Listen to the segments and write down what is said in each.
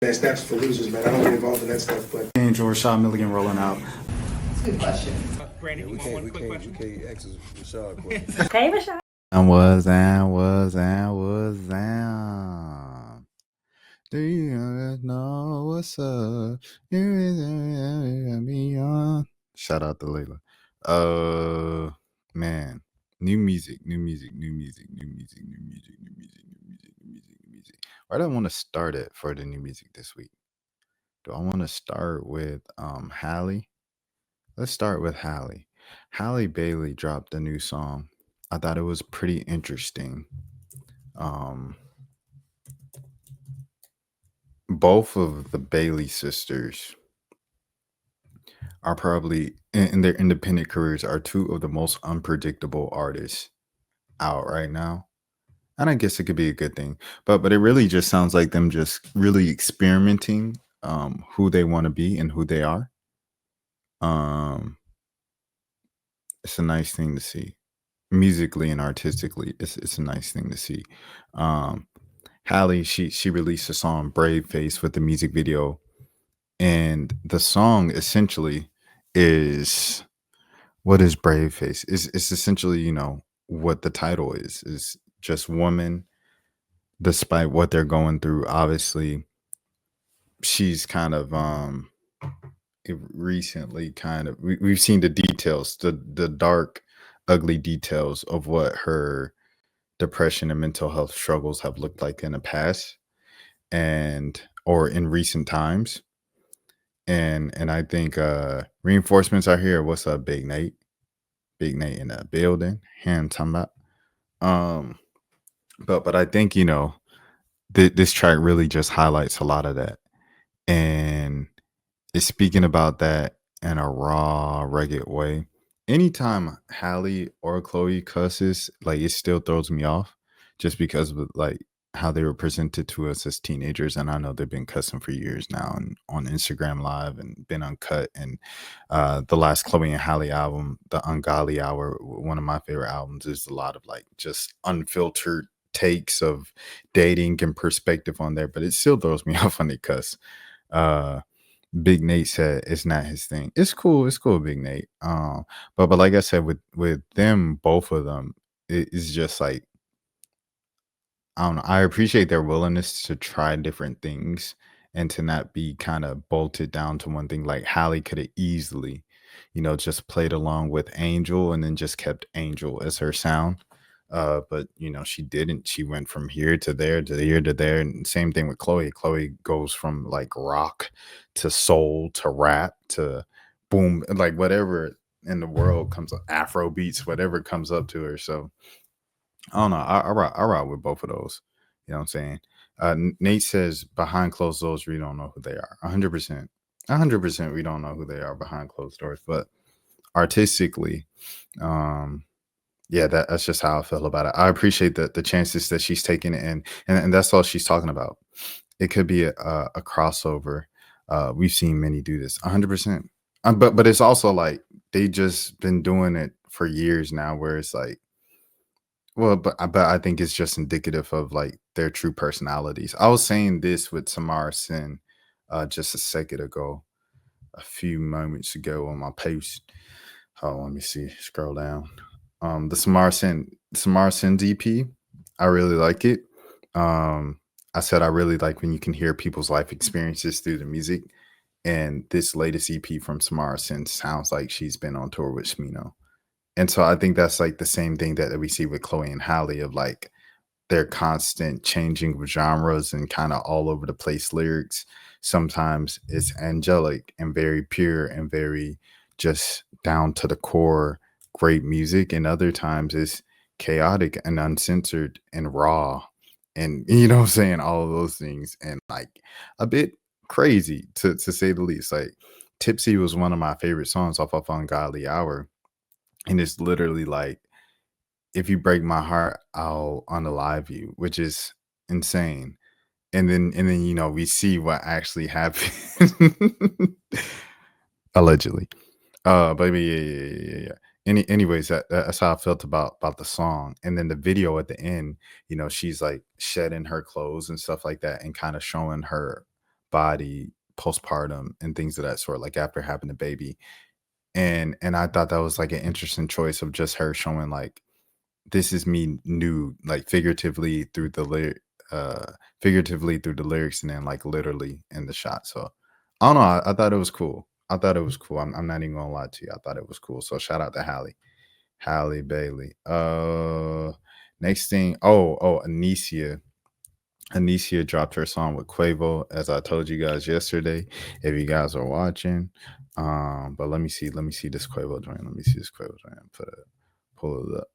That's for losers, man. I don't get involved in that stuff, but Angel Rashad Milligan rolling out. That's a good question. Brandon, We you want one quick question? can't ask Rashad question. Okay, Rashad. Was do you know what's up? Shout out to Layla. Man, new music. Where do I want to start it for the new music this week? Do I want to start with Halle? Let's start with Halle. Halle Bailey dropped a new song. I thought it was pretty interesting. Both of the Bailey sisters are probably in their independent careers are two of the most unpredictable artists out right now. And I guess it could be a good thing. But it really just sounds like them just really experimenting who they want to be and who they are. It's a nice thing to see. Musically and artistically, it's a nice thing to see. Halle, she released a song Brave Face with the music video, and the song essentially is what is Brave Face? It's essentially, what the title is just woman, despite what they're going through. Obviously, she's kind of recently we've seen the details, the dark, ugly details of what her depression and mental health struggles have looked like in the past or in recent times. And I think reinforcements are here. What's up, Big Nate? Big Nate in the building. Hand talking about. But I think, this track really just highlights a lot of that. And it's speaking about that in a raw, rugged way. Anytime Halle or Chloe cusses, like, it still throws me off just because of like how they were presented to us as teenagers. And I know they've been cussing for years now and on Instagram Live and been uncut. And the last Chloe and Halle album, The Ungodly Hour, one of my favorite albums, is a lot of like just unfiltered takes of dating and perspective on there, but it still throws me off when they cuss. Big Nate said it's not his thing. It's cool, Big Nate. But like I said, with them, both of them, it's just like, I don't know. I appreciate their willingness to try different things and to not be kind of bolted down to one thing. Like Halle could have easily, just played along with Angel and then just kept Angel as her sound. But she didn't. She went from here to there to here to there. And same thing with Chloe. Chloe goes from like rock to soul to rap to boom, like whatever in the world comes up, Afro beats, whatever comes up to her. So I don't know. I rock with both of those. You know what I'm saying? Nate says behind closed doors, we don't know who they are. 100%. 100% we don't know who they are behind closed doors. But artistically, yeah, that's just how I feel about it. I appreciate the chances that she's taking it and that's all she's talking about. It could be a crossover. We've seen many do this 100%. But it's also like they just been doing it for years now, where it's like, well, but I think it's just indicative of like their true personalities. I was saying this with Samara Sin just a second ago, a few moments ago on my post. Oh, let me see. Scroll down. The Samara Sin's EP, I really like it. I said I really like when you can hear people's life experiences through the music. And this latest EP from Samara Sin sounds like she's been on tour with Smino. And so I think that's like the same thing that we see with Chloe and Halle, of like their constant changing of genres and kind of all over the place lyrics. Sometimes it's angelic and very pure and very just down to the core great music, and other times it's chaotic and uncensored and raw, and what I'm saying, all of those things, and like a bit crazy to say the least. Like Tipsy was one of my favorite songs off of Ungodly Hour, and it's literally like, if you break my heart, I'll unalive you, which is insane. And then we see what actually happened. Allegedly. But yeah. Anyways, that's how I felt about the song. And then the video at the end, she's like shedding her clothes and stuff like that, and kind of showing her body postpartum and things of that sort, like after having a baby. And I thought that was like an interesting choice of just her showing like this is me nude, like figuratively through the lyrics and then like literally in the shot. So I don't know. I thought it was cool. I thought it was cool. I'm not even gonna lie to you. I thought it was cool. So shout out to Halle Bailey. Next thing, Anycia. Anycia dropped her song with Quavo, as I told you guys yesterday. If you guys are watching, but let me see this Quavo joint. Let me see this Quavo joint. Pull it up.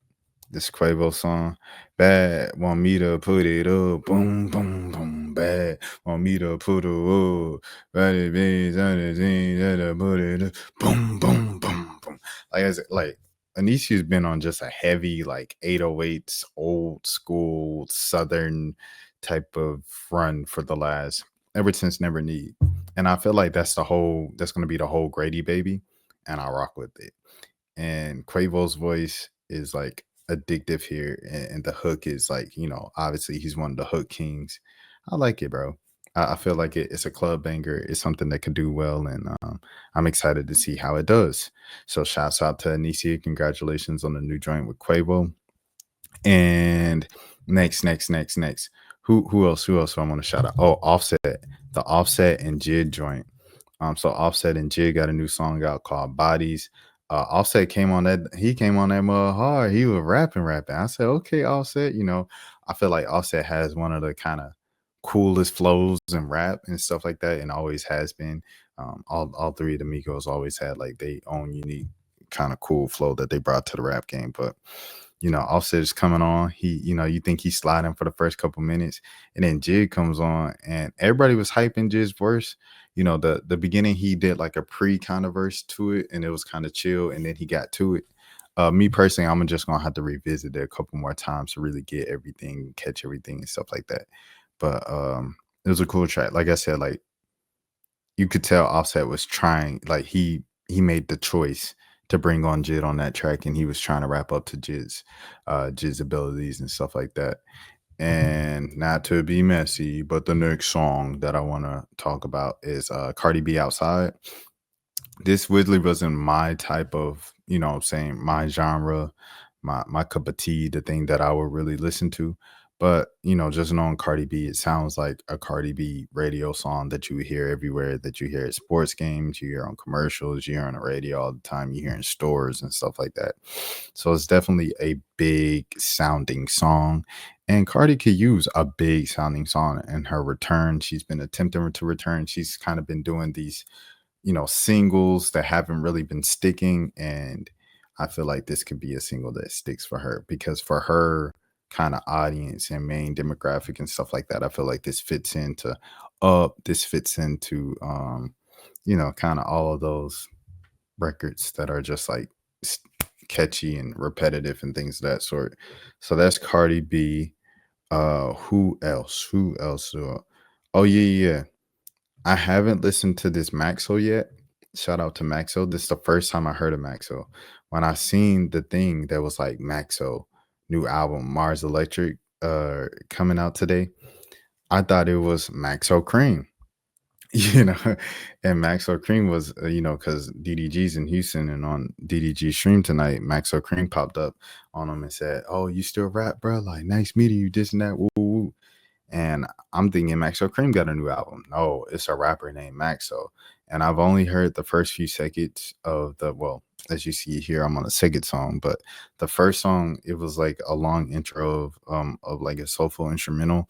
This Quavo song, bad, want me to put it up, boom, boom, boom, bad, want me to put it up, put it up, boom, boom, boom, boom. Like Anicia's been on just a heavy, like 808s, old school Southern type of run for the last, ever since Never Need. And I feel like that's going to be the whole Grady baby, and I rock with it. And Quavo's voice is like addictive here, and the hook is like, obviously he's one of the hook kings. I like it, bro. I feel like it's a club banger. It's something that could do well, and I'm excited to see how it does. So shouts out to Anycia. Congratulations on the new joint with Quavo. And next. Who else do I want to shout out? Oh, Offset. The Offset and JID joint. So Offset and JID got a new song out called Bodies. Offset came on that mud hard. He was rapping. I said, okay, Offset, I feel like Offset has one of the kind of coolest flows in rap and stuff like that, and always has been. All three of the Migos always had like their own unique kind of cool flow that they brought to the rap game. But Offset is coming on. He, you think he's sliding for the first couple minutes, and then JID comes on, and everybody was hyping JID's verse. The beginning, he did like a pre kind of verse to it, and it was kind of chill, and then he got to it. Me personally, I'm just gonna have to revisit it a couple more times to really get everything, catch everything, and stuff like that. But it was a cool track. Like I said, like you could tell Offset was trying, like he made the choice to bring on JID on that track, and he was trying to wrap up to JID's abilities and stuff like that. And not to be messy, but the next song that I want to talk about is Cardi B Outside. This really wasn't my type of, my genre, my cup of tea, the thing that I would really listen to. But, just knowing Cardi B, it sounds like a Cardi B radio song that you hear everywhere, that you hear at sports games, you hear on commercials, you hear on the radio all the time, you hear in stores and stuff like that. So it's definitely a big sounding song. And Cardi could use a big sounding song in her return. She's been attempting to return. She's kind of been doing these, singles that haven't really been sticking. And I feel like this could be a single that sticks for her, because for her kind of audience and main demographic and stuff like that, I feel like this fits into kind of all of those records that are just like catchy and repetitive and things of that sort. So that's Cardi B. Who else? Oh yeah. I haven't listened to this Maxo yet. Shout out to Maxo. This is the first time I heard of Maxo. When I seen the thing that was like Maxo new album Mars Electric coming out today, I thought it was Maxo Cream. And Maxo Cream was, because DDG's in Houston, and on DDG stream tonight, Maxo Cream popped up on him and said, "Oh, you still rap, bro? Like, nice meeting you, this and that, woo, woo, woo." And I'm thinking Maxo Cream got a new album. No, it's a rapper named Maxo. And I've only heard the first few seconds of as you see here, I'm on a second song, but the first song, it was like a long intro of like a soulful instrumental.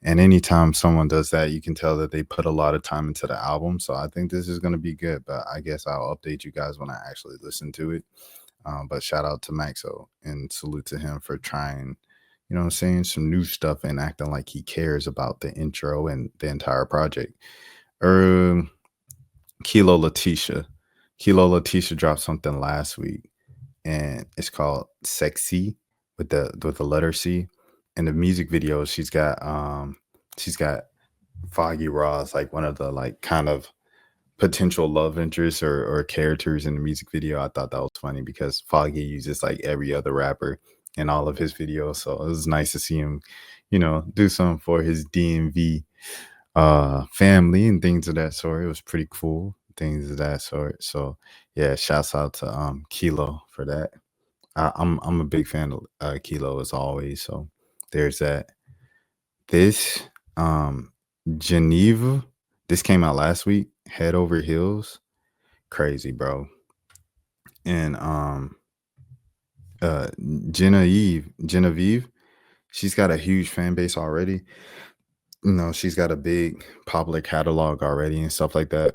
And anytime someone does that, you can tell that they put a lot of time into the album. So I think this is going to be good, but I guess I'll update you guys when I actually listen to it. But shout out to Maxo and salute to him for trying, saying some new stuff and acting like he cares about the intro and the entire project. Kilo Letitia dropped something last week, and it's called Sexy with the letter C. In the music video, she's got Foggy Raw as like one of the like kind of potential love interests or characters in the music video. I thought that was funny because Foggy uses like every other rapper in all of his videos. So it was nice to see him, do something for his DMV. family and things of that sort. It was pretty cool, things of that sort. So yeah, shouts out to Kilo for that. I'm a big fan of Kilo as always. So there's that. This Geneva, this came out last week. Head Over Heels, crazy, bro. And uh Genevieve, she's got a huge fan base already. You know, she's got a big popular catalog already and stuff like that.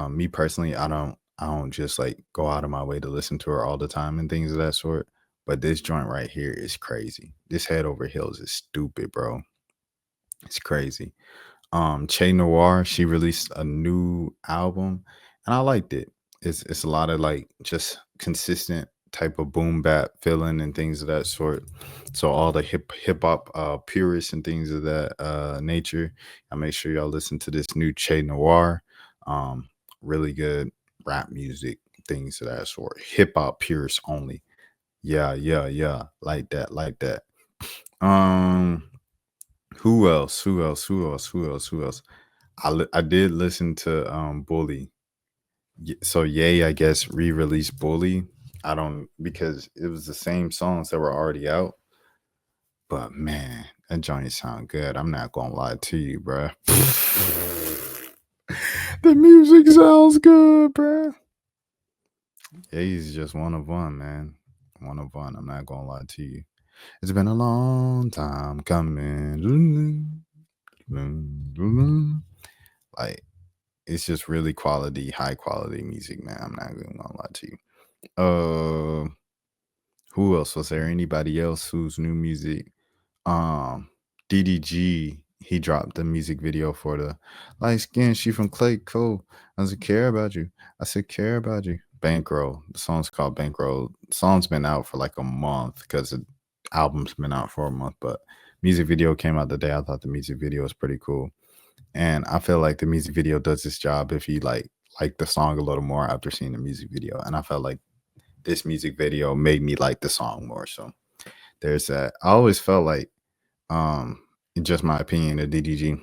Me personally, I don't just like go out of my way to listen to her all the time and things of that sort. But this joint right here is crazy. This Head Over Heels is stupid, bro. It's crazy. Che Noir, she released a new album and I liked it. It's a lot of like just consistent type of boom bap feeling and things of that sort. So all the hip hop purists and things of that nature, I make sure y'all listen to this new Che Noir. Um, really good rap music, things of that sort. Hip hop purists only. Yeah, yeah, yeah. Like that, like that. Um who else? Who else? Who else? Who else? Who else? I did listen to Bully. So Yay, I guess re-released Bully. I don't because it was the same songs that were already out. But man, that joint sound good. I'm not gonna lie to you, bruh. The music sounds good, bruh. Yay's just one of one, man. One of one. I'm not gonna lie to you. It's been a long time coming. Like it's just really quality, high quality music, man. I'm not even gonna lie to you. Uh, who else was there? Anybody else whose new music? DDG. He dropped the music video for the light skin. She from Clay Cole. I said, care about you. I said, care about you. Bankroll. The song's called Bankroll. The song's been out for like a month because the album's been out for a month, but music video came out the day. I thought the music video was pretty cool. And I feel like the music video does its job if you like the song a little more after seeing the music video. And I felt like this music video made me like the song more. So there's that. I always felt like, in just my opinion, of DDG,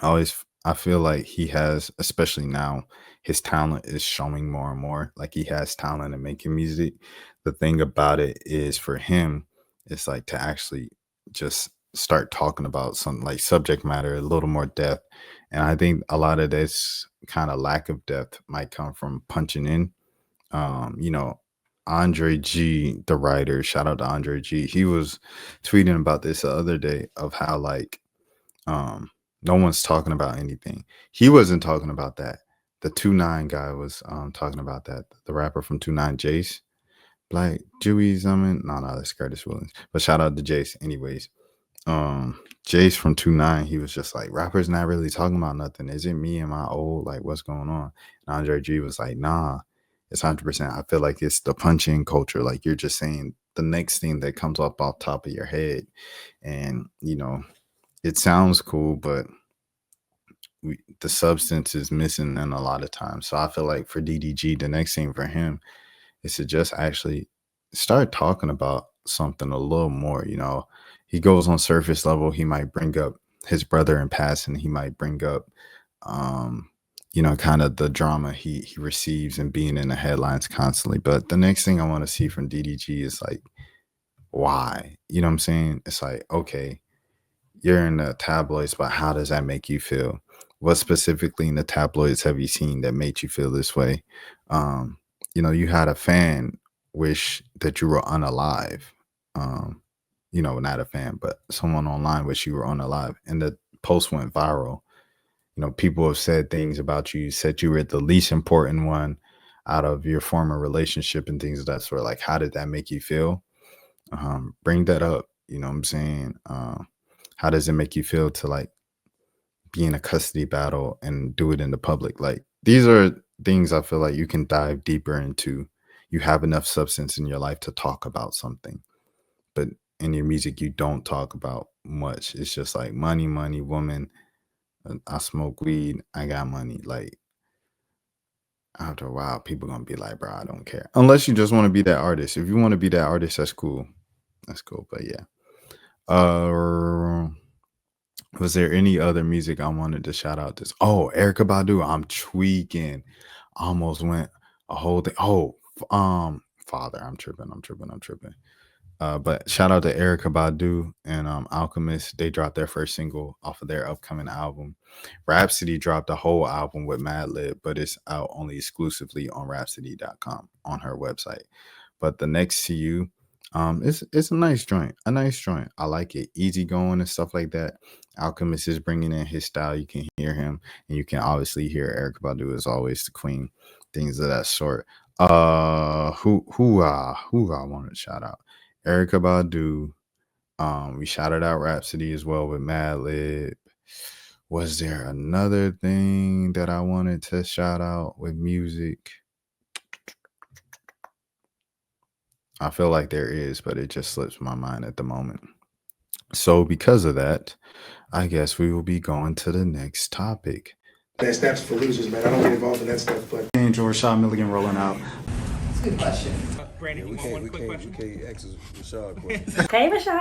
I feel like he has, especially now, his talent is showing more and more. Like he has talent in making music. The thing about it is for him, it's like to actually just start talking about some like subject matter, a little more depth. And I think a lot of this kind of lack of depth might come from punching in. You know, Andre G, the writer, shout out to Andre G. He was tweeting about this the other day of how like no one's talking about anything. He wasn't talking about that. The 2-9 guy was talking about that. The rapper from 2-9, Jace. Black Jewies, I mean, no, that's Curtis Williams. But shout out to Jace, anyways. Jace from 2-9, he was just like, rappers not really talking about nothing. Is it me? Am I old? Like, what's going on? And Andre G was like, nah, it's 100%. I feel like it's the punching culture. Like, you're just saying the next thing that comes up off top of your head. And, you know, it sounds cool, but the substance is missing in a lot of times. So I feel like for DDG, the next thing for him is to just actually start talking about something a little more. You know, he goes on surface level. He might bring up his brother in passing. He might bring up, you know, kind of the drama he receives and being in the headlines constantly. But the next thing I want to see from DDG is like, why? You know what I'm saying? It's like, okay, you're in the tabloids, but how does that make you feel? What specifically in the tabloids have you seen that made you feel this way? You know, you had a fan wish that you were unalive. Um, you know, not a fan, but someone online wish you were unalive. And the post went viral. You know, people have said things about you, said you were the least important one out of your former relationship and things of that sort. Like, how did that make you feel? Bring that up. You know what I'm saying? How does it make you feel to like be in a custody battle and do it in the public? Like these are things I feel like you can dive deeper into. You have enough substance in your life to talk about something, but in your music you don't talk about much. It's just like money, money, woman. I smoke weed. I got money. Like after a while, people gonna be like, bro, I don't care. Unless you just want to be that artist. If you want to be that artist, that's cool. That's cool. But yeah. Was there any other music I wanted to shout out this? Oh, Erykah Badu, I'm tweaking. Almost went a whole thing. Oh, Father, I'm tripping. But shout out to Erykah Badu and Alchemist. They dropped their first single off of their upcoming album. Rhapsody dropped a whole album with Madlib, but it's out only exclusively on Rhapsody.com on her website. But the Next to You, it's a nice joint. I like it. Easy going and stuff like that. Alchemist is bringing in his style. You can hear him, and you can obviously hear Erykah Badu is always the queen. Things of that sort. Who I wanted to shout out. Erykah Badu. We shouted out Rhapsody as well with Madlib. Was there another thing that I wanted to shout out with music? I feel like there is, but it just slips my mind at the moment. So because of that, I guess we will be going to the next topic. That's for losers, man. I don't get involved in that stuff, but. Angel Rashad Milligan rolling out. That's a good question. We can't ask Rashad questions. Hey, Rashad.